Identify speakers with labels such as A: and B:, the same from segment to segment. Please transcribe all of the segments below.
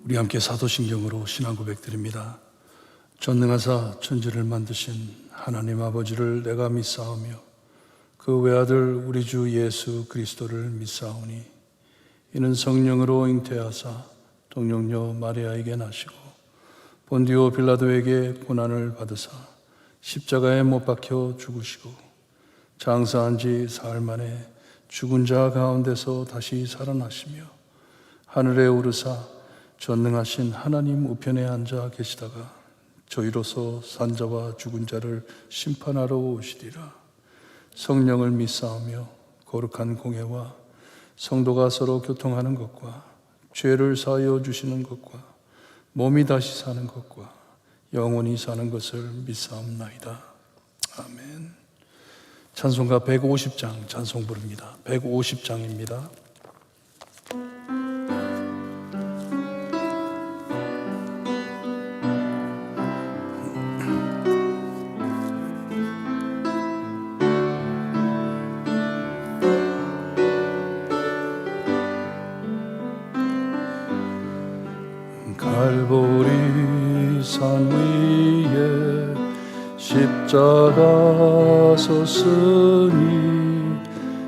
A: 우리 함께 사도신경으로 신앙 고백드립니다. 전능하사 천지를 만드신 하나님 아버지를 내가 믿사오며 그 외아들 우리 주 예수 그리스도를 믿사오니 이는 성령으로 잉태하사 동정녀 마리아에게 나시고 본디오 빌라도에게 고난을 받으사 십자가에 못 박혀 죽으시고 장사한 지 사흘 만에 죽은 자 가운데서 다시 살아나시며 하늘에 오르사 전능하신 하나님 우편에 앉아 계시다가 저희로서 산자와 죽은 자를 심판하러 오시리라. 성령을 믿사오며 거룩한 공회와 성도가 서로 교통하는 것과 죄를 사하여 주시는 것과 몸이 다시 사는 것과 영원히 사는 것을 믿사옵나이다. 아멘. 찬송가 150장 찬송 부릅니다. 150장입니다. 갈보리 산 위에 십자가 섰으니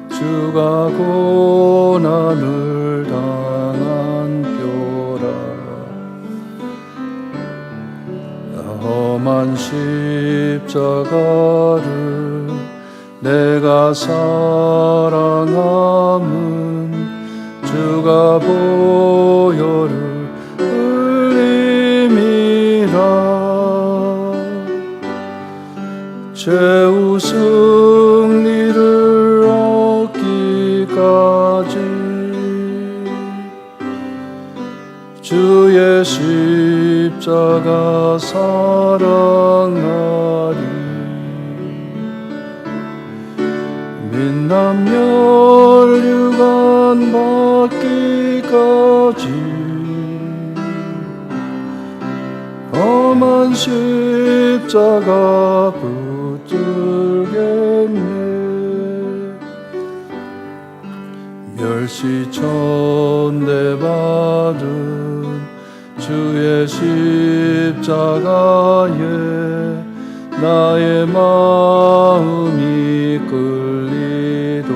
A: 주가 고난을 당한 뼈라. 험한 십자가를 내가 사랑함은 주가 보혈을 죄우 승리를 얻기까지 주의 십자가 사랑하리. 민남 멸류관 받기까지 험한 십자가 붙들겠네. 멸시천대 받은 주의 십자가에 나의 마음이 끌리도다.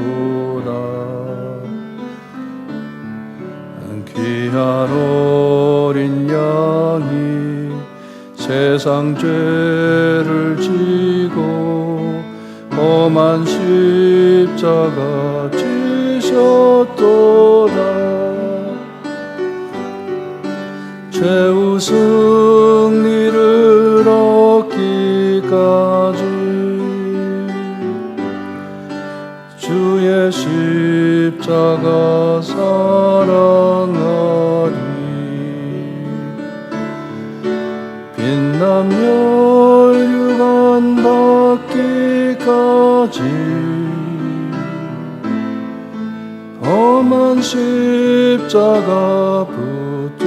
A: 귀한 어린 양이 세상 죄를 지고 험한 십자가 지셨도다. 죄우 승리를 얻기까지 주의 십자가 사랑하리. 빛난 멸류관 받기까지 험한 십자가 붙들겠네.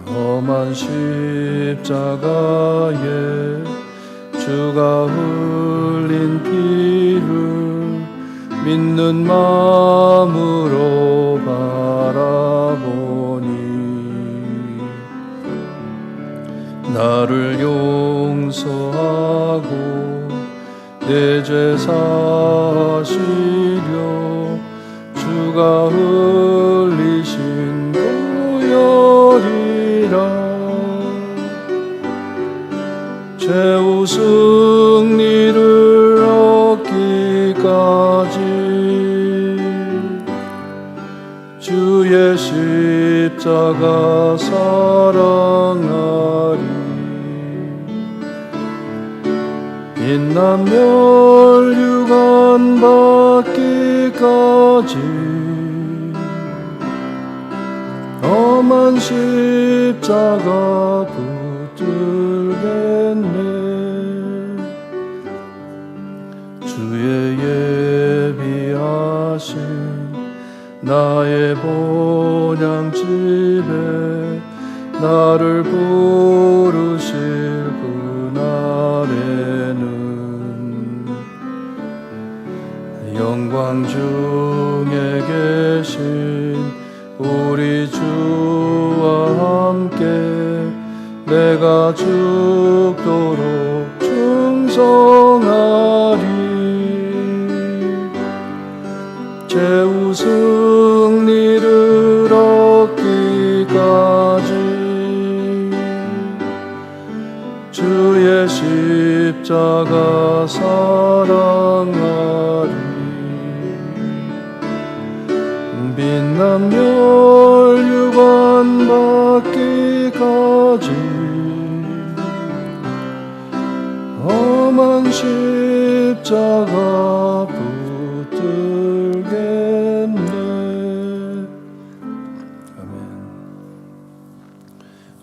A: 험한 십자가에 주가 흘린 피를 믿는 마음으로 바라보니 나를 용서하고 내 죄 사시려 주가 흘리신 보혈이라. 죄우 승리를 얻기까지 주의 십자가 사랑하리. 빛난 멸류관 받기까지 험한 십자가 붙들겠네. 주의 예비하신 나의 본향집에 나를 부르실 그날에는 영광 중에 계신 내가 죽도록 충성하리. 최후 승리를 얻기까지 주의 십자가 사랑하리. 빛난 멸류관 받기까지 험한 십자가 붙들겠네. 아멘.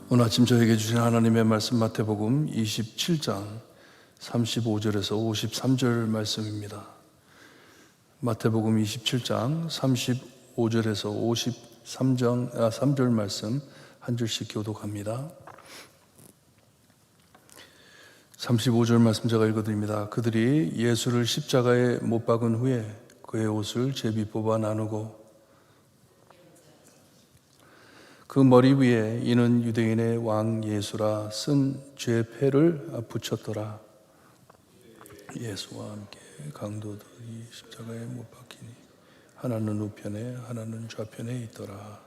A: 오늘 아침 저에게 주신 하나님의 말씀 마태복음 27장 35절에서 53절 말씀입니다. 마태복음 27장 35절에서 3절 말씀 한 절씩 교독합니다. 35절 말씀 제가 읽어드립니다. 그들이 예수를 십자가에 못 박은 후에 그의 옷을 제비 뽑아 나누고 그 머리 위에 이는 유대인의 왕 예수라 쓴 죄패를 붙였더라. 예수와 함께 강도들이 십자가에 못 박히니 하나는 우편에 하나는 좌편에 있더라.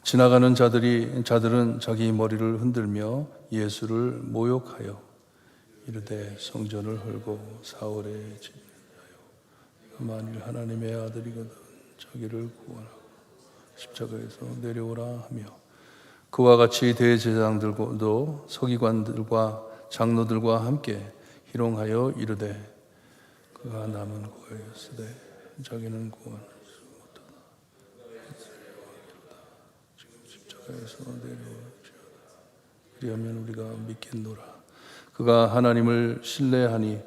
A: 지나가는 자들은 자기 머리를 흔들며 예수를 모욕하여 이르되 성전을 헐고 사흘에 짓는 자요 만일 하나님의 아들이거든 자기를 구원하고 십자가에서 내려오라 하며 그와 같이 대제사장들도 서기관들과 장로들과 함께 희롱하여 이르되 그가 남은 구하였으되 자기는 구원할 수 없도다. 지금 십자가에서 내려오시오다. 그리하면 우리가 믿겠노라. 그가 하나님을 신뢰하니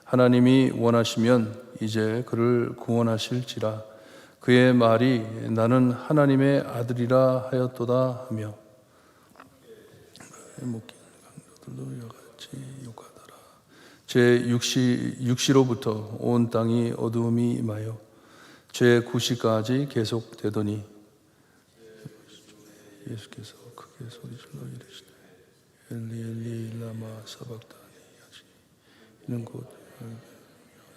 A: 하나님이 원하시면 이제 그를 구원하실지라. 그의 말이 나는 하나님의 아들이라 하였도다 하며 목긴 강도들도 이와 같이 욕하더라. 제 6시로부터 온 땅이 어두움이 임하여 제 9시까지 계속되더니 예수께서 크게 소리질러 이르시되 엘리 엘리 라마 사박다니 하시니 이는 곧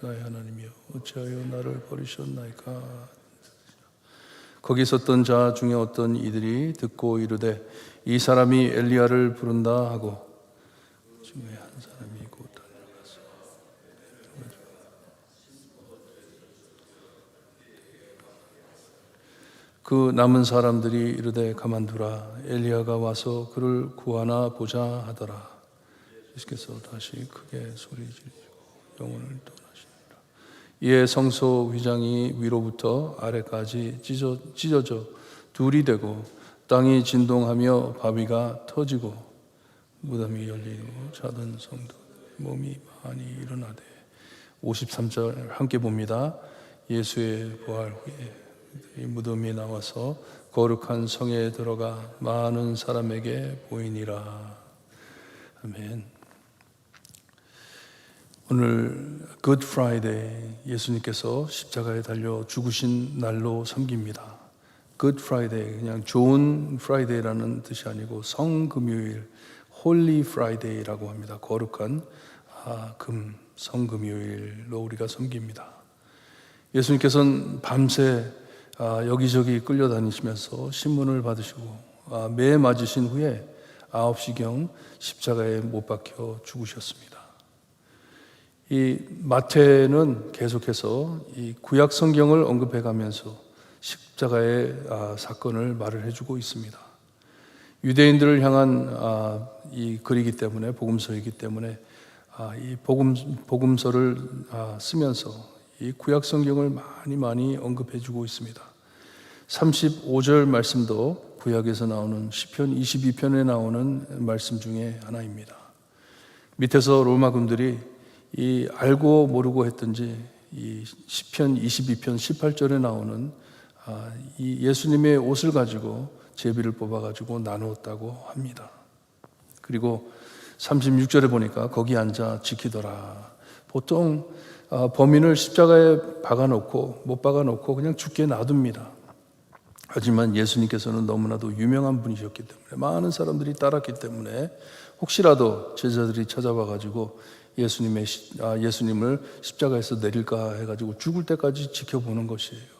A: 나의 하나님이여 어찌하여 나를 버리셨나이까. 거기 있었던 자 중에 어떤 이들이 듣고 이르되 이 사람이 엘리야를 부른다 하고 중에 한 사람이 곧 달려가서 그 남은 사람들이 이르되 가만두라 엘리야가 와서 그를 구하나 보자 하더라. 예수께서 다시 크게 소리 지르시고 영혼을 떠나시니라. 이에 성소 휘장이 위로부터 아래까지 찢어져 둘이 되고 땅이 진동하며 바위가 터지고 무덤이 열리고 자던 성도 몸이 많이 일어나되 53절 함께 봅니다. 예수의 부활 후에 이 무덤이 나와서 거룩한 성에 들어가 많은 사람에게 보이니라. 아멘. 오늘 굿 프라이데이 예수님께서 십자가에 달려 죽으신 날로 섬깁니다. 굿 프라이데이 그냥 좋은 프라이데이라는 뜻이 아니고 성금요일 홀리 프라이데이라고 합니다. 거룩한 성금요일로 우리가 섬깁니다. 예수님께서는 밤새 여기저기 끌려다니시면서 신문을 받으시고 매 맞으신 후에 9시경 십자가에 못 박혀 죽으셨습니다. 이 마태는 계속해서 이 구약 성경을 언급해가면서 십자가의 사건을 말을 해주고 있습니다. 유대인들을 향한 이 글이기 때문에 복음서이기 때문에 이 복음서를 쓰면서 이 구약 성경을 많이 언급해주고 있습니다. 35절 말씀도 구약에서 나오는 시편 22편에 나오는 말씀 중에 하나입니다. 밑에서 로마 군들이 이 알고 모르고 했든지 이 시편 22편 18절에 나오는 이 예수님의 옷을 가지고 제비를 뽑아가지고 나누었다고 합니다. 그리고 36절에 보니까 거기 앉아 지키더라. 보통 범인을 십자가에 박아놓고 못 박아놓고 그냥 죽게 놔둡니다. 하지만 예수님께서는 너무나도 유명한 분이셨기 때문에 많은 사람들이 따랐기 때문에 혹시라도 제자들이 찾아와 가지고 예수님을 십자가에서 내릴까 해가지고 죽을 때까지 지켜보는 것이에요.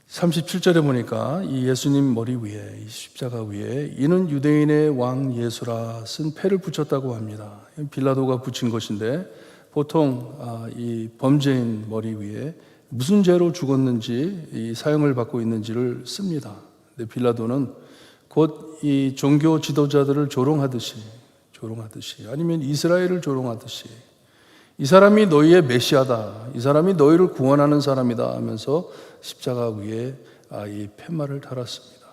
A: 37절에 보니까 이 예수님 머리 위에, 이 십자가 위에 이는 유대인의 왕 예수라 쓴 패를 붙였다고 합니다. 빌라도가 붙인 것인데 보통 이 범죄인 머리 위에 무슨 죄로 죽었는지 이 사형을 받고 있는지를 씁니다. 근데 빌라도는 곧 이 종교 지도자들을 조롱하듯이 아니면 이스라엘을 조롱하듯이 이 사람이 너희의 메시아다, 이 사람이 너희를 구원하는 사람이다 하면서 십자가 위에 이 팻말을 달았습니다.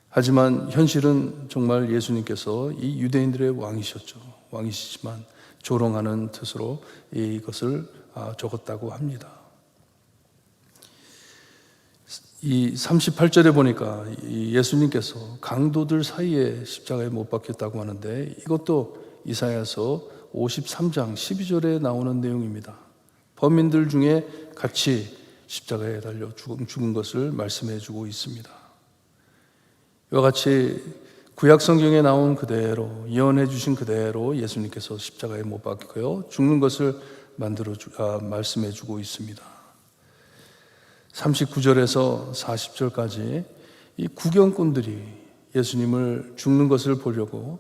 A: 하지만 현실은 정말 예수님께서 이 유대인들의 왕이시지만 조롱하는 뜻으로 이것을 적었다고 합니다. 이 38절에 보니까 예수님께서 강도들 사이에 십자가에 못 박혔다고 하는데 이것도 이사야서 53장 12절에 나오는 내용입니다. 범인들 중에 같이 십자가에 달려 죽은 것을 말씀해 주고 있습니다. 이와 같이 구약 성경에 나온 그대로 예언해 주신 그대로 예수님께서 십자가에 못 박혀요 죽는 것을 말씀해 주고 있습니다. 39절에서 40절까지 이 구경꾼들이 예수님을 죽는 것을 보려고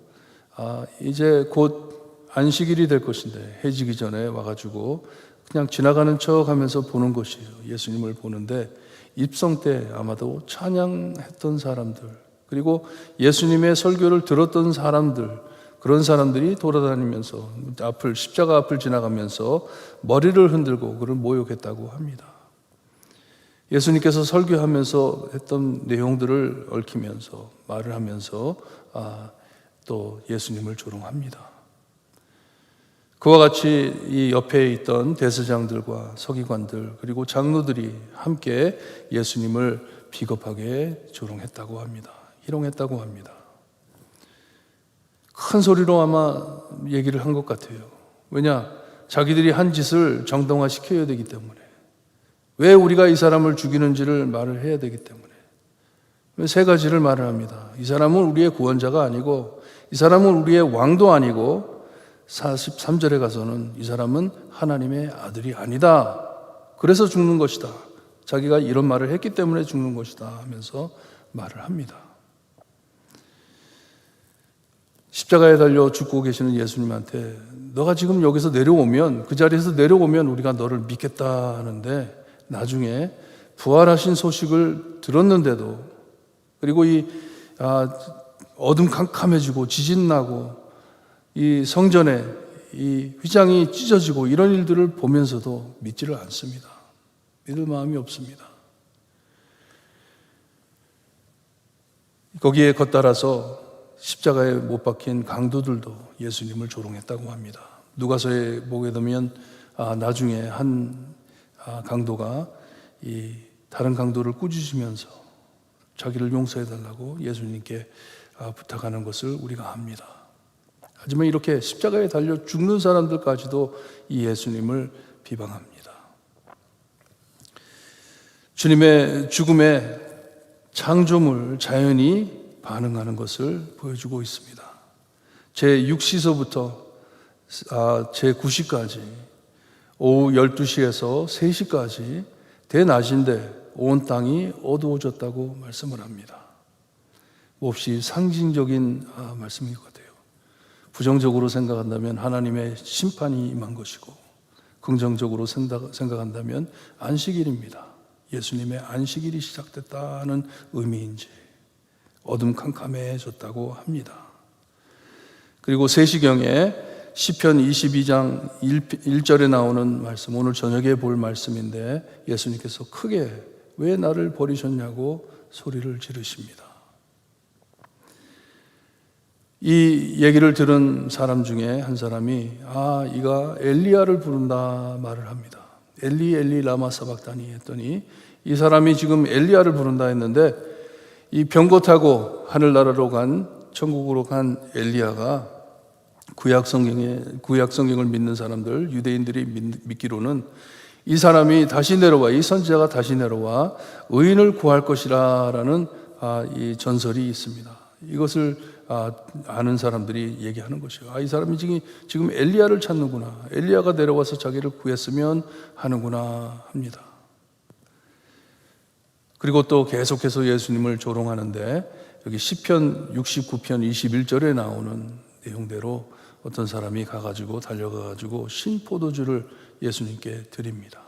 A: 이제 곧 안식일이 될 것인데 해지기 전에 와가지고 그냥 지나가는 척 하면서 보는 것이에요. 예수님을 보는데 입성 때 아마도 찬양했던 사람들 그리고 예수님의 설교를 들었던 사람들 그런 사람들이 돌아다니면서 십자가 앞을 지나가면서 머리를 흔들고 그를 모욕했다고 합니다. 예수님께서 설교하면서 했던 내용들을 얽히면서 말을 하면서 또 예수님을 조롱합니다. 그와 같이 이 옆에 있던 대제사장들과 서기관들 그리고 장로들이 함께 예수님을 비겁하게 조롱했다고 합니다. 희롱했다고 합니다. 큰 소리로 아마 얘기를 한 것 같아요. 왜냐? 자기들이 한 짓을 정당화시켜야 되기 때문에. 왜 우리가 이 사람을 죽이는지를 말을 해야 되기 때문에. 세 가지를 말을 합니다. 이 사람은 우리의 구원자가 아니고 이 사람은 우리의 왕도 아니고 43절에 가서는 이 사람은 하나님의 아들이 아니다. 그래서 죽는 것이다. 자기가 이런 말을 했기 때문에 죽는 것이다 하면서 말을 합니다. 십자가에 달려 죽고 계시는 예수님한테 너가 지금 여기서 내려오면 그 자리에서 내려오면 우리가 너를 믿겠다 하는데 나중에 부활하신 소식을 들었는데도 그리고 이 어둠 캄캄해지고 지진 나고 이 성전에 이 휘장이 찢어지고 이런 일들을 보면서도 믿지를 않습니다. 믿을 마음이 없습니다. 거기에 덧따라서 십자가에 못 박힌 강도들도 예수님을 조롱했다고 합니다. 누가서에 보게 되면 나중에 한 강도가 이 다른 강도를 꾸짖으면서 자기를 용서해달라고 예수님께 부탁하는 것을 우리가 압니다. 하지만 이렇게 십자가에 달려 죽는 사람들까지도 이 예수님을 비방합니다. 주님의 죽음에 창조물 자연이 반응하는 것을 보여주고 있습니다. 제6시서부터 제9시까지 오후 12시에서 3시까지 대낮인데 온 땅이 어두워졌다고 말씀을 합니다. 몹시 상징적인 말씀인 것 같아요. 부정적으로 생각한다면 하나님의 심판이 임한 것이고 긍정적으로 생각한다면 안식일입니다. 예수님의 안식일이 시작됐다는 의미인지 어둠 캄캄해졌다고 합니다. 그리고 3시경에 시편 22장 1절에 나오는 말씀, 오늘 저녁에 볼 말씀인데 예수님께서 크게 왜 나를 버리셨냐고 소리를 지르십니다. 이 얘기를 들은 사람 중에 한 사람이 이가 엘리야를 부른다 말을 합니다. 엘리 엘리 라마 사박다니 했더니 이 사람이 지금 엘리야를 부른다 했는데 이 병고 타고 하늘나라로 천국으로 간 엘리야가 구약 성경을 믿는 사람들, 유대인들이 믿기로는 이 사람이 다시 내려와, 이 선지자가 다시 내려와 의인을 구할 것이라는 이 전설이 있습니다. 이것을 아는 사람들이 얘기하는 것이에요. 이 사람이 지금 엘리야를 찾는구나, 엘리야가 내려와서 자기를 구했으면 하는구나 합니다. 그리고 또 계속해서 예수님을 조롱하는데, 여기 시편 69편 21절에 나오는 내용대로 어떤 사람이 달려가가지고 신포도주를 예수님께 드립니다.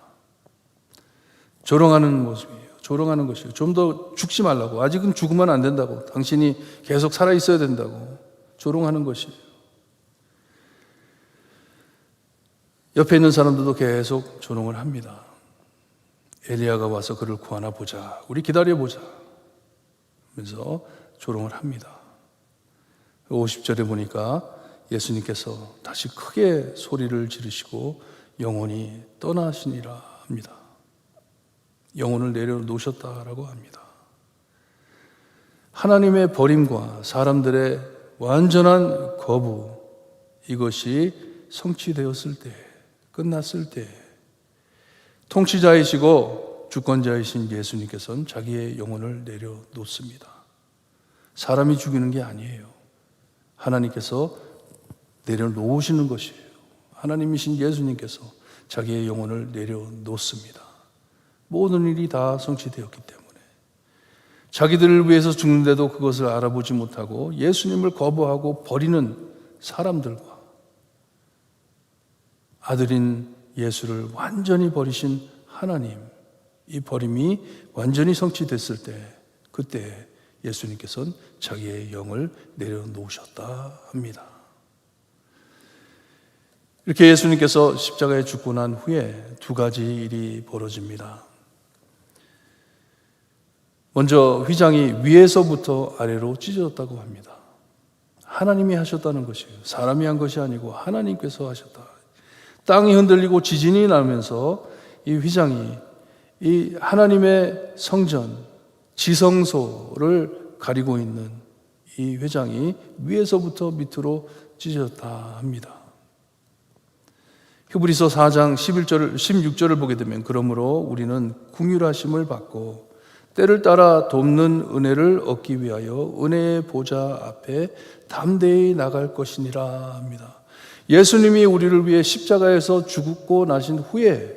A: 조롱하는 모습이에요. 조롱하는 것이에요. 좀 더 죽지 말라고, 아직은 죽으면 안 된다고, 당신이 계속 살아있어야 된다고 조롱하는 것이에요. 옆에 있는 사람들도 계속 조롱을 합니다. 엘리야가 와서 그를 구하나 보자, 우리 기다려보자 하면서 조롱을 합니다. 50절에 보니까 예수님께서 다시 크게 소리를 지르시고 영혼이 떠나시니라 합니다. 영혼을 내려놓으셨다라고 합니다. 하나님의 버림과 사람들의 완전한 거부, 이것이 성취되었을 때, 끝났을 때, 통치자이시고 주권자이신 예수님께서는 자기의 영혼을 내려놓습니다. 사람이 죽이는 게 아니에요. 하나님께서 내려놓으시는 것이에요. 하나님이신 예수님께서 자기의 영혼을 내려놓습니다. 모든 일이 다 성취되었기 때문에. 자기들을 위해서 죽는데도 그것을 알아보지 못하고 예수님을 거부하고 버리는 사람들과 아들인 예수를 완전히 버리신 하나님, 이 버림이 완전히 성취됐을 때, 그때 예수님께서는 자기의 영을 내려놓으셨다 합니다. 이렇게 예수님께서 십자가에 죽고 난 후에 두 가지 일이 벌어집니다. 먼저 휘장이 위에서부터 아래로 찢어졌다고 합니다. 하나님이 하셨다는 것이에요. 사람이 한 것이 아니고 하나님께서 하셨다. 땅이 흔들리고 지진이 나면서 이 휘장이 이 하나님의 성전, 지성소를 가리고 있는 이 휘장이 위에서부터 밑으로 찢어졌다 합니다. 히브리서 4장 16절을 보게 되면, 그러므로 우리는 긍휼하심을 받고 때를 따라 돕는 은혜를 얻기 위하여 은혜의 보좌 앞에 담대히 나갈 것이니라 합니다. 예수님이 우리를 위해 십자가에서 죽고 나신 후에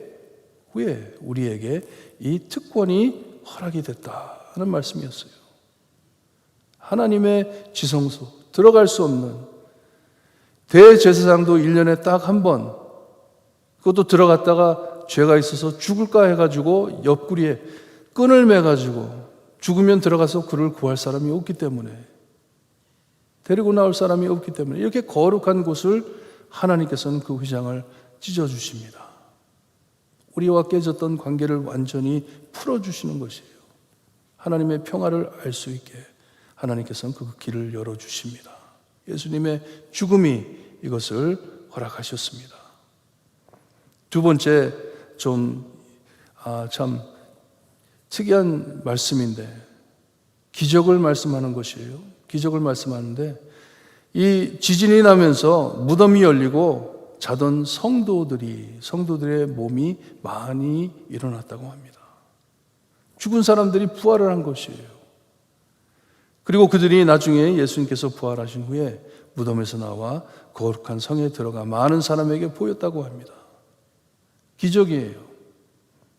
A: 우리에게 이 특권이 허락이 됐다는 말씀이었어요. 하나님의 지성소, 들어갈 수 없는 대제사장도 1년에 딱 한 번, 그것도 들어갔다가 죄가 있어서 죽을까 해가지고 옆구리에 끈을 매가지고 죽으면 들어가서 그를 구할 사람이 없기 때문에, 데리고 나올 사람이 없기 때문에, 이렇게 거룩한 곳을 하나님께서는 그 휘장을 찢어주십니다. 우리와 깨졌던 관계를 완전히 풀어주시는 것이에요. 하나님의 평화를 알 수 있게 하나님께서는 그 길을 열어주십니다. 예수님의 죽음이 이것을 허락하셨습니다. 두 번째, 참 특이한 말씀인데, 기적을 말씀하는 것이에요. 기적을 말씀하는데, 이 지진이 나면서 무덤이 열리고 자던 성도들의 몸이 많이 일어났다고 합니다. 죽은 사람들이 부활을 한 것이에요. 그리고 그들이 나중에 예수님께서 부활하신 후에 무덤에서 나와 거룩한 성에 들어가 많은 사람에게 보였다고 합니다. 기적이에요.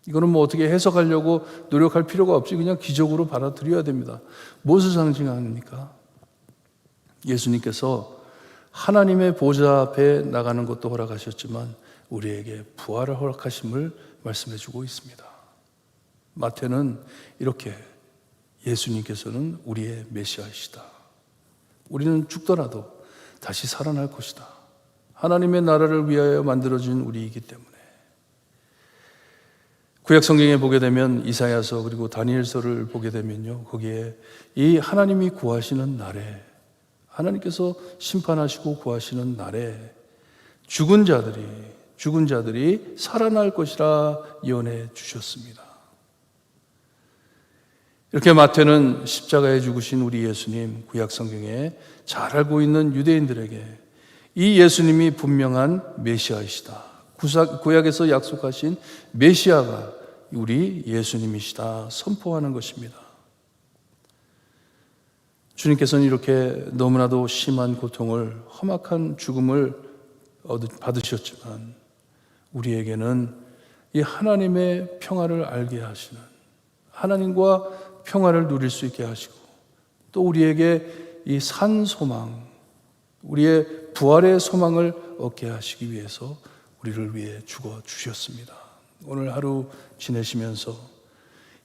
A: 이거는 뭐 어떻게 해석하려고 노력할 필요가 없이 그냥 기적으로 받아들여야 됩니다. 무엇을 상징합니까? 예수님께서 하나님의 보좌 앞에 나가는 것도 허락하셨지만 우리에게 부활을 허락하심을 말씀해 주고 있습니다. 마태는 이렇게, 예수님께서는 우리의 메시아이시다. 우리는 죽더라도 다시 살아날 것이다. 하나님의 나라를 위하여 만들어진 우리이기 때문에. 구약 성경에 보게 되면 이사야서 그리고 다니엘서를 보게 되면요, 거기에 이 하나님이 구하시는 날에, 하나님께서 심판하시고 구하시는 날에 죽은 자들이 살아날 것이라 예언해 주셨습니다. 이렇게 마태는 십자가에 죽으신 우리 예수님, 구약 성경에 잘 알고 있는 유대인들에게 이 예수님이 분명한 메시아이시다, 구약에서 약속하신 메시아가 우리 예수님이시다 선포하는 것입니다. 주님께서는 이렇게 너무나도 심한 고통을, 험악한 죽음을 받으셨지만 우리에게는 이 하나님의 평화를 알게 하시는, 하나님과 평화를 누릴 수 있게 하시고, 또 우리에게 이 산 소망, 우리의 부활의 소망을 얻게 하시기 위해서 우리를 위해 죽어 주셨습니다. 오늘 하루 지내시면서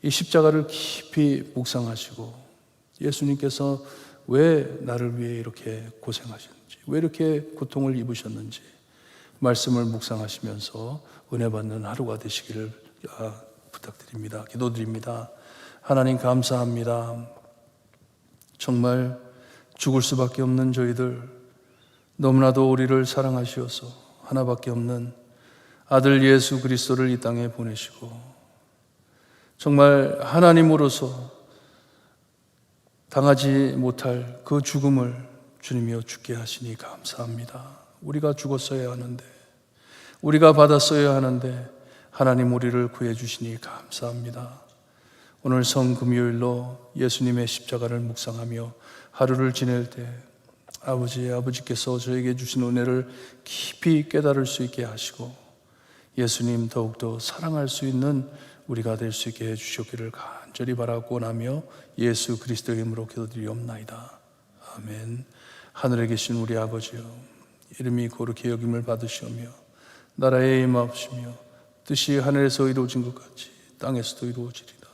A: 이 십자가를 깊이 묵상하시고, 예수님께서 왜 나를 위해 이렇게 고생하셨는지, 왜 이렇게 고통을 입으셨는지 말씀을 묵상하시면서 은혜 받는 하루가 되시기를 부탁드립니다. 기도드립니다. 하나님 감사합니다. 정말 죽을 수밖에 없는 저희들, 너무나도 우리를 사랑하시어서 하나밖에 없는 아들 예수 그리스도를 이 땅에 보내시고, 정말 하나님으로서 당하지 못할 그 죽음을 주님이여 죽게 하시니 감사합니다. 우리가 죽었어야 하는데, 우리가 받았어야 하는데 하나님 우리를 구해 주시니 감사합니다. 오늘 성금요일로 예수님의 십자가를 묵상하며 하루를 지낼 때 아버지께서 저에게 주신 은혜를 깊이 깨달을 수 있게 하시고, 예수님 더욱더 사랑할 수 있는 우리가 될 수 있게 해주셨기를 간절히 바라고 원하며 예수 그리스도의 이름으로 기도드리옵나이다. 아멘. 하늘에 계신 우리 아버지여, 이름이 거룩히 여김을 받으시오며 나라에 임하옵시며 뜻이 하늘에서 이루어진 것 같이 땅에서도 이루어지리다.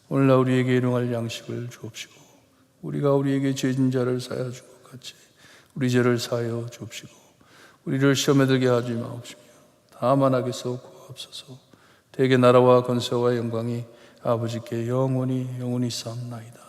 A: 오늘날 우리에게 일용할 양식을 주옵시고, 우리가 우리에게 죄진 자를 사하여 준 것 같이 우리 죄를 사하여 주옵시고, 우리를 시험에 들게 하지 마옵시며 다만 악에서 구하옵소서. 대개 나라와 권세와 영광이 아버지께 영원히 있사옵나이다.